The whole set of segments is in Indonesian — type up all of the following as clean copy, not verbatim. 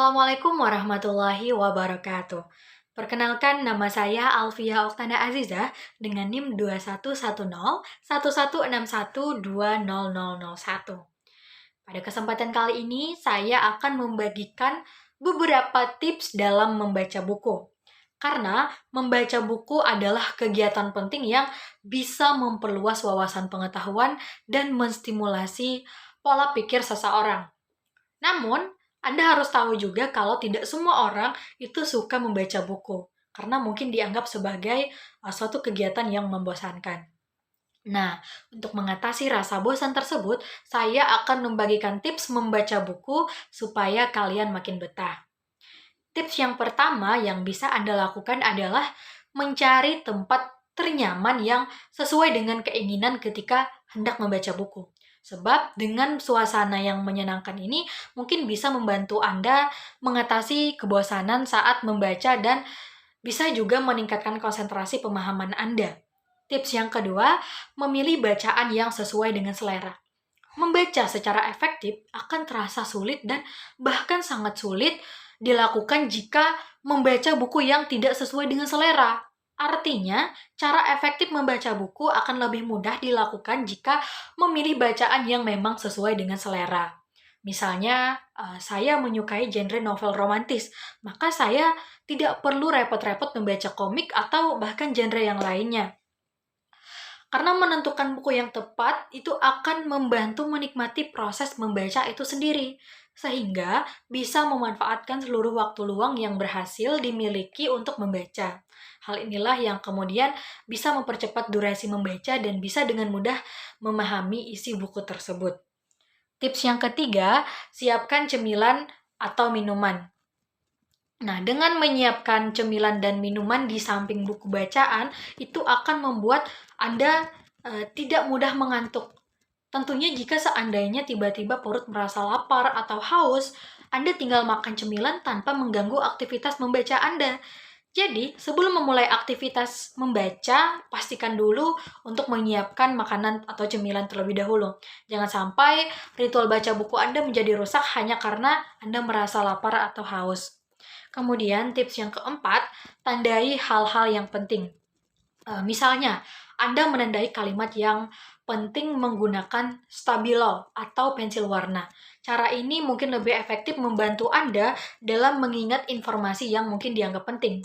Assalamualaikum warahmatullahi wabarakatuh. Perkenalkan, nama saya Alfia Oktana Azizah dengan NIM 2110 1161 200001. Pada kesempatan kali ini, saya akan membagikan beberapa tips dalam membaca buku. Karena membaca buku adalah kegiatan penting yang bisa memperluas wawasan pengetahuan dan menstimulasi pola pikir seseorang. Namun, Anda harus tahu juga kalau tidak semua orang itu suka membaca buku, karena mungkin dianggap sebagai suatu kegiatan yang membosankan. Nah, untuk mengatasi rasa bosan tersebut, saya akan membagikan tips membaca buku supaya kalian makin betah. Tips yang pertama yang bisa Anda lakukan adalah mencari tempat ternyaman yang sesuai dengan keinginan ketika hendak membaca buku. Sebab dengan suasana yang menyenangkan ini mungkin bisa membantu Anda mengatasi kebosanan saat membaca dan bisa juga meningkatkan konsentrasi pemahaman Anda. Tips yang kedua, memilih bacaan yang sesuai dengan selera. Membaca secara efektif akan terasa sulit dan bahkan sangat sulit dilakukan jika membaca buku yang tidak sesuai dengan selera. Artinya, cara efektif membaca buku akan lebih mudah dilakukan jika memilih bacaan yang memang sesuai dengan selera. Misalnya, saya menyukai genre novel romantis, maka saya tidak perlu repot-repot membaca komik atau bahkan genre yang lainnya. Karena menentukan buku yang tepat itu akan membantu menikmati proses membaca itu sendiri, sehingga bisa memanfaatkan seluruh waktu luang yang berhasil dimiliki untuk membaca. Hal inilah yang kemudian bisa mempercepat durasi membaca dan bisa dengan mudah memahami isi buku tersebut. Tips yang ketiga, siapkan cemilan atau minuman. Nah, dengan menyiapkan cemilan dan minuman di samping buku bacaan, itu akan membuat Anda tidak mudah mengantuk. Tentunya jika seandainya tiba-tiba perut merasa lapar atau haus, Anda tinggal makan cemilan tanpa mengganggu aktivitas membaca Anda. Jadi, sebelum memulai aktivitas membaca, pastikan dulu untuk menyiapkan makanan atau cemilan terlebih dahulu. Jangan sampai ritual baca buku Anda menjadi rusak hanya karena Anda merasa lapar atau haus. Kemudian tips yang keempat, tandai hal-hal yang penting. Misalnya, Anda menandai kalimat yang penting menggunakan stabilo atau pensil warna. Cara ini mungkin lebih efektif membantu Anda dalam mengingat informasi yang mungkin dianggap penting.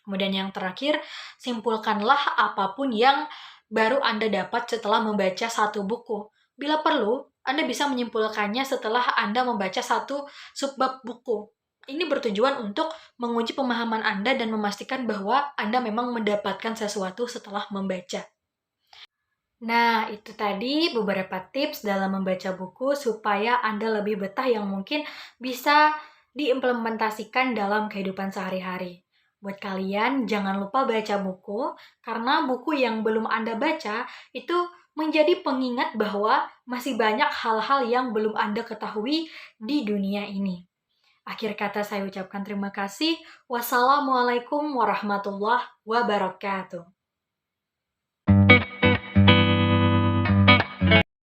Kemudian yang terakhir, simpulkanlah apapun yang baru Anda dapat setelah membaca satu buku. Bila perlu, Anda bisa menyimpulkannya setelah Anda membaca satu subbab buku. Ini bertujuan untuk menguji pemahaman Anda dan memastikan bahwa Anda memang mendapatkan sesuatu setelah membaca. Nah, itu tadi beberapa tips dalam membaca buku supaya Anda lebih betah yang mungkin bisa diimplementasikan dalam kehidupan sehari-hari. Buat kalian, jangan lupa baca buku, karena buku yang belum Anda baca itu menjadi pengingat bahwa masih banyak hal-hal yang belum Anda ketahui di dunia ini. Akhir kata saya ucapkan terima kasih. Wassalamualaikum warahmatullahi wabarakatuh.